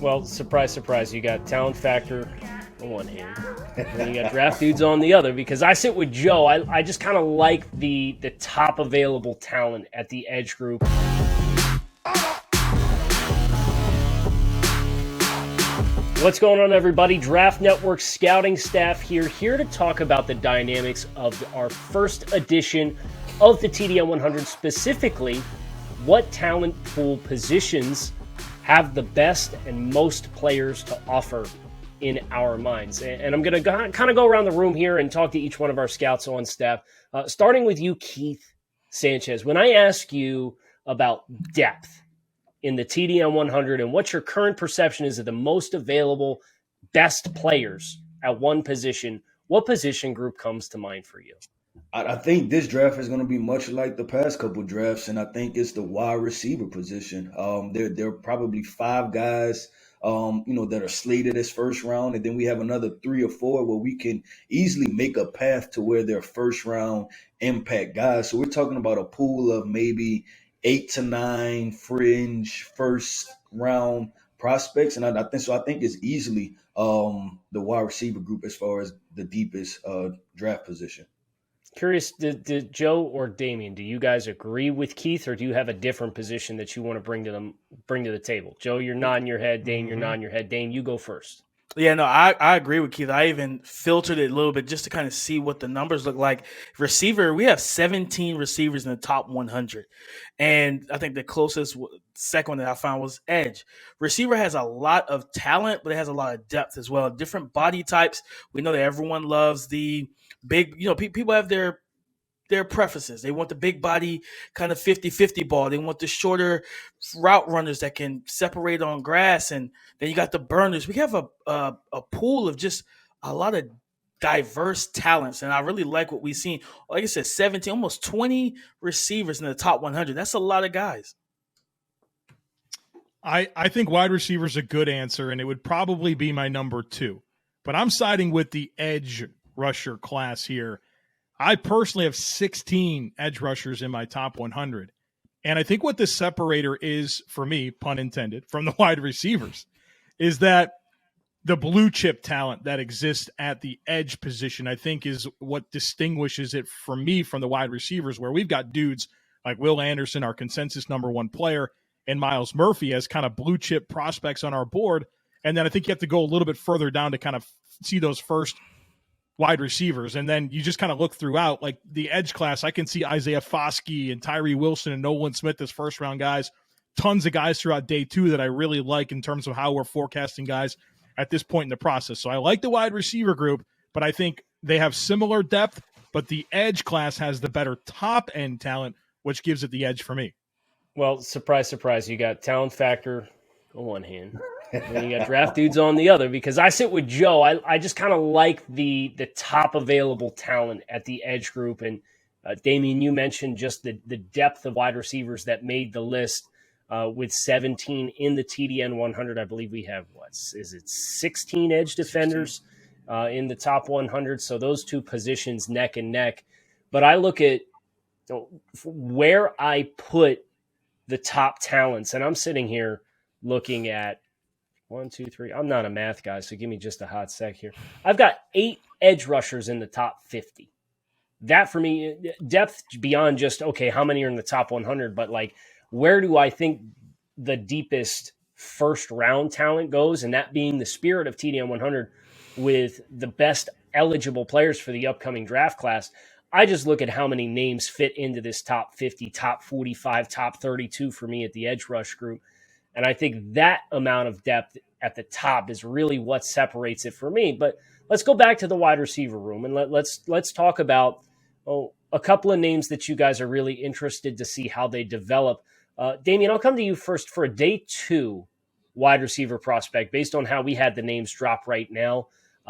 Well, surprise, surprise, you got talent factor on one hand, and then you got draft dudes on the other. Because I sit with Joe, I just kind of like the top available talent at the edge group. What's going on, everybody? Draft Network Scouting Staff here to talk about the dynamics of our first edition of the TDN100, specifically what talent pool positions have the best and most players to offer in our minds. And I'm going to kind of go around the room here and talk to each one of our scouts on staff, starting with you, Keith Sanchez. When I ask you about depth in the TDN100 and what your current perception is of the most available best players at one position, what position group comes to mind for you? I think this draft is going to be much like the past couple drafts, and I think it's the wide receiver position. There are probably five guys, that are slated as first round, and then we have another 3 or 4 where we can easily make a path to where they're first round impact guys. So we're talking about a pool of maybe 8 to 9 fringe first round prospects, and I think it's easily the wide receiver group as far as the deepest draft position. Curious, did Joe or Damien, do you guys agree with Keith, or do you have a different position that you want to bring to the table? Joe, you're nodding your head. Dame, you're nodding your head. Dame, you go first. Yeah, no, I agree with Keith. I even filtered it a little bit just to kind of see what the numbers look like. Receiver, we have 17 receivers in the top 100. And I think the closest second one that I found was edge. Receiver has a lot of talent, but it has a lot of depth as well. Different body types. We know that everyone loves the big, people have their preferences. They want the big body kind of 50-50 ball. They want the shorter route runners that can separate on grass. And then you got the burners. We have a pool of just a lot of diverse talents. And I really like what we've seen. Like I said, 17, almost 20 receivers in the top 100. That's a lot of guys. I think wide receiver is a good answer, and it would probably be my number 2. But I'm siding with the edge rusher class here. I personally have 16 edge rushers in my top 100. And I think what the separator is for me, pun intended, from the wide receivers is that the blue chip talent that exists at the edge position, I think, is what distinguishes it for me from the wide receivers, where we've got dudes like Will Anderson, our consensus number 1 player, and Myles Murphy as kind of blue chip prospects on our board. And then I think you have to go a little bit further down to kind of see those first wide receivers. And then you just kind of look throughout, like the edge class. I can see Isaiah Foskey and Tyree Wilson and Nolan Smith as first round guys. Tons of guys throughout day 2 that I really like in terms of how we're forecasting guys at this point in the process. So I like the wide receiver group, but I think they have similar depth, but the edge class has the better top end talent, which gives it the edge for me. Well, surprise, surprise, you got talent factor on one hand, and then you got draft dudes on the other. Because I sit with Joe, I just kind of like the top available talent at the edge group. And Damien, you mentioned just the depth of wide receivers that made the list with 17 in the TDN100. I believe we have, 16 edge defenders in the top 100. So those two positions neck and neck. But I look at where I put the top talents, and I'm sitting here looking at 1, 2, 3. I'm not a math guy, so give me just a hot sec here. I've got 8 edge rushers in the top 50. That for me, depth beyond just, okay, how many are in the top 100, but like, where do I think the deepest first round talent goes? And that being the spirit of TDN 100 with the best eligible players for the upcoming draft class. I just look at how many names fit into this top 50, top 45, top 32 for me at the edge rush group. And I think that amount of depth at the top is really what separates it for me. But let's go back to the wide receiver room, and let's talk about a couple of names that you guys are really interested to see how they develop. Damien, I'll come to you first for a day 2 wide receiver prospect based on how we had the names drop right now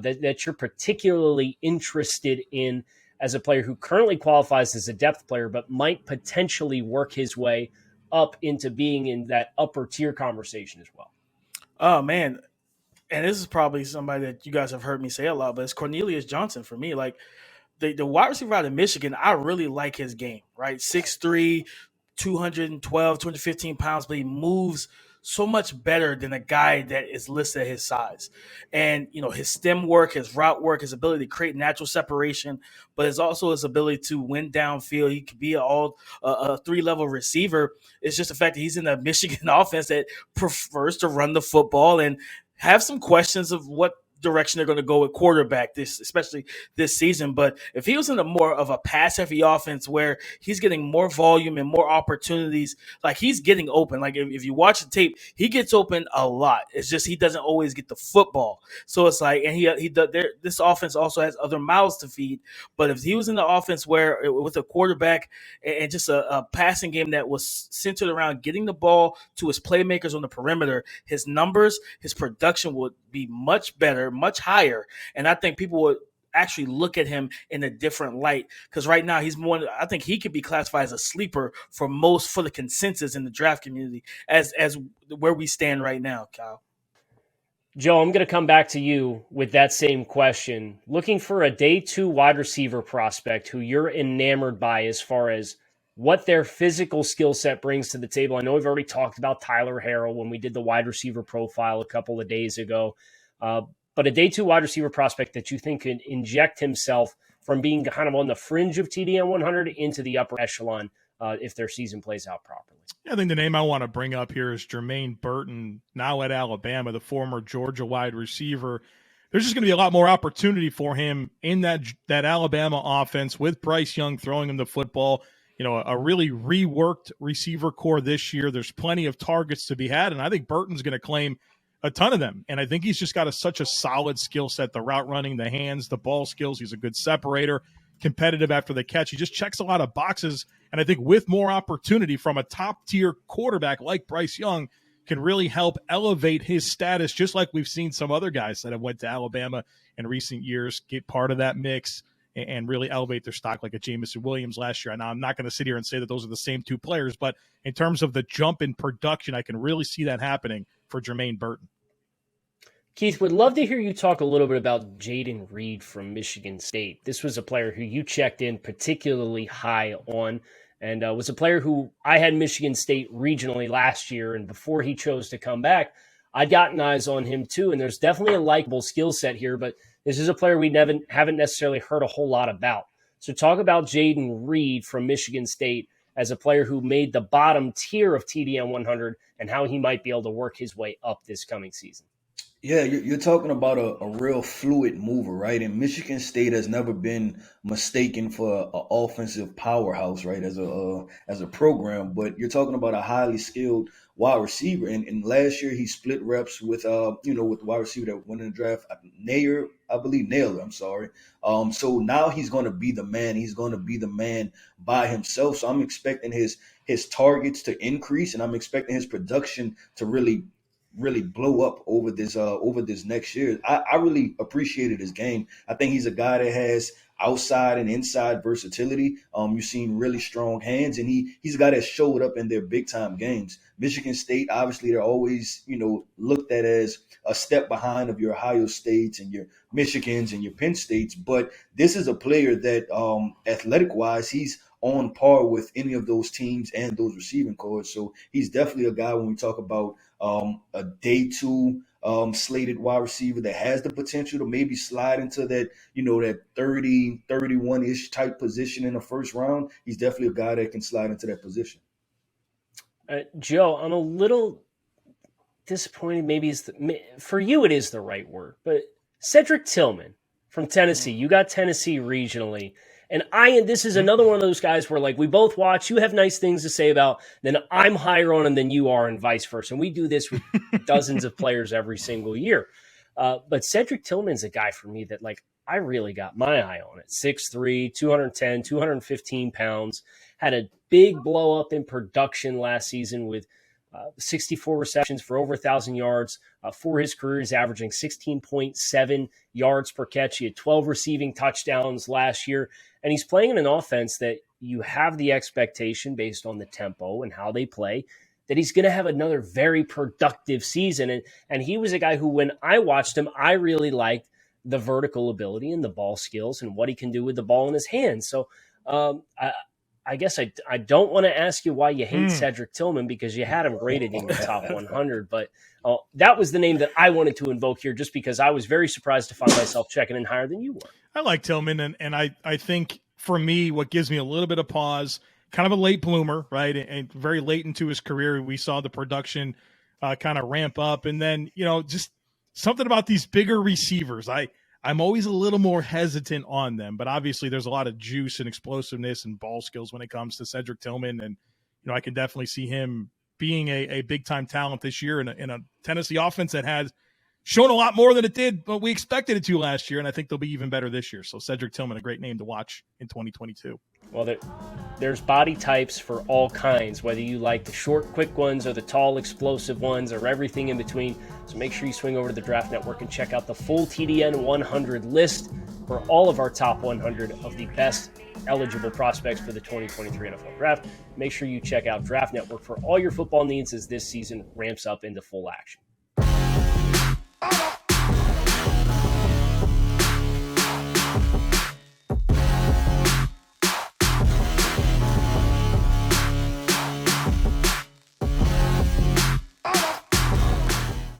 that you're particularly interested in as a player who currently qualifies as a depth player, but might potentially work his way up into being in that upper tier conversation as well. Oh, man. And this is probably somebody that you guys have heard me say a lot, but it's Cornelius Johnson for me. Like the wide receiver out of Michigan, I really like his game, right? 6'3", 212, 215 pounds, but he moves so much better than a guy that is listed at his size. And, his stem work, his route work, his ability to create natural separation, but it's also his ability to win downfield. He could be a three-level receiver. It's just the fact that he's in a Michigan offense that prefers to run the football and have some questions of what direction they're going to go with quarterback, especially this season. But if he was in a more of a pass heavy offense where he's getting more volume and more opportunities, like he's getting open. Like if you watch the tape, he gets open a lot. It's just he doesn't always get the football. So it's like, and this offense also has other mouths to feed. But if he was in the offense where with a quarterback and just a passing game that was centered around getting the ball to his playmakers on the perimeter, his numbers, his production would be much better, much higher. And I think people would actually look at him in a different light, because right now I think he could be classified as a sleeper for the consensus in the draft community as where we stand right now, Kyle. Joe, I'm going to come back to you with that same question. Looking for a day 2 wide receiver prospect who you're enamored by as far as what their physical skill set brings to the table. I know we've already talked about Tyler Harrell when we did the wide receiver profile a couple of days ago. But a day 2 wide receiver prospect that you think could inject himself from being kind of on the fringe of TDN 100 into the upper echelon if their season plays out properly. I think the name I want to bring up here is Jermaine Burton, now at Alabama, the former Georgia wide receiver. There's just going to be a lot more opportunity for him in that Alabama offense with Bryce Young throwing him the football. A really reworked receiver core this year. There's plenty of targets to be had, and I think Burton's going to claim a ton of them. And I think he's just got such a solid skill set, the route running, the hands, the ball skills. He's a good separator, competitive after the catch. He just checks a lot of boxes. And I think with more opportunity from a top-tier quarterback like Bryce Young can really help elevate his status, just like we've seen some other guys that have went to Alabama in recent years get part of that mix and really elevate their stock, like a Jamison Williams last year. Now, I'm not going to sit here and say that those are the same 2 players, but in terms of the jump in production, I can really see that happening for Jermaine Burton. Keith, would love to hear you talk a little bit about Jayden Reed from Michigan State. This was a player who you checked in particularly high on, and was a player who I had Michigan State regionally last year, and before he chose to come back, I'd gotten eyes on him too, and there's definitely a likable skill set here, but this is a player we haven't necessarily heard a whole lot about. So talk about Jayden Reed from Michigan State as a player who made the bottom tier of TDN 100 and how he might be able to work his way up this coming season. Yeah, you're talking about a real fluid mover, right? And Michigan State has never been mistaken for an offensive powerhouse, right? As a program, but you're talking about a highly skilled wide receiver. And last year he split reps with with the wide receiver that went in the draft, Naylor. I'm sorry. So now he's going to be the man. He's going to be the man by himself. So I'm expecting his targets to increase, and I'm expecting his production to really blow up over this next year. I really appreciated his game. I think he's a guy that has outside and inside versatility. You've seen really strong hands, and he's a guy that showed up in their big time games. Michigan State, obviously, they're always looked at as a step behind of your Ohio States and your Michigans and your Penn States. But this is a player that athletic wise, he's on par with any of those teams and those receiving corps. So he's definitely a guy when we talk about a day 2 slated wide receiver that has the potential to maybe slide into that, that 30, 31-ish type position in the first round. He's definitely a guy that can slide into that position. Joe, I'm a little disappointed. Maybe for you, it is the right word, but Cedric Tillman from Tennessee, you got Tennessee regionally. And this is another one of those guys where, like, we both watch, you have nice things to say about, then I'm higher on him than you are, and vice versa. And we do this with dozens of players every single year. But Cedric Tillman's a guy for me that, like, I really got my eye on it. 6'3", 210, 215 pounds, had a big blow up in production last season with 64 receptions for over 1,000 yards. For his career, he's averaging 16.7 yards per catch. He had 12 receiving touchdowns last year. And he's playing in an offense that you have the expectation based on the tempo and how they play that he's going to have another very productive season. And he was a guy who, when I watched him, I really liked the vertical ability and the ball skills and what he can do with the ball in his hands. So I guess I don't want to ask you why you hate Cedric Tillman, because you had him graded in the top 100. But that was the name that I wanted to invoke here, just because I was very surprised to find myself checking in higher than you were. I like Tillman, and I think for me, what gives me a little bit of pause, kind of a late bloomer, right? And very late into his career, we saw the production kind of ramp up. And then, just something about these bigger receivers. I'm always a little more hesitant on them, but obviously there's a lot of juice and explosiveness and ball skills when it comes to Cedric Tillman. And, I can definitely see him being a big-time talent this year in a Tennessee offense that has shown a lot more than it did, but we expected it to last year, and I think they'll be even better this year. So Cedric Tillman, a great name to watch in 2022. Well, there's body types for all kinds, whether you like the short, quick ones or the tall, explosive ones or everything in between. So make sure you swing over to the Draft Network and check out the full TDN 100 list for all of our top 100 of the best eligible prospects for the 2023 NFL Draft. Make sure you check out Draft Network for all your football needs as this season ramps up into full action.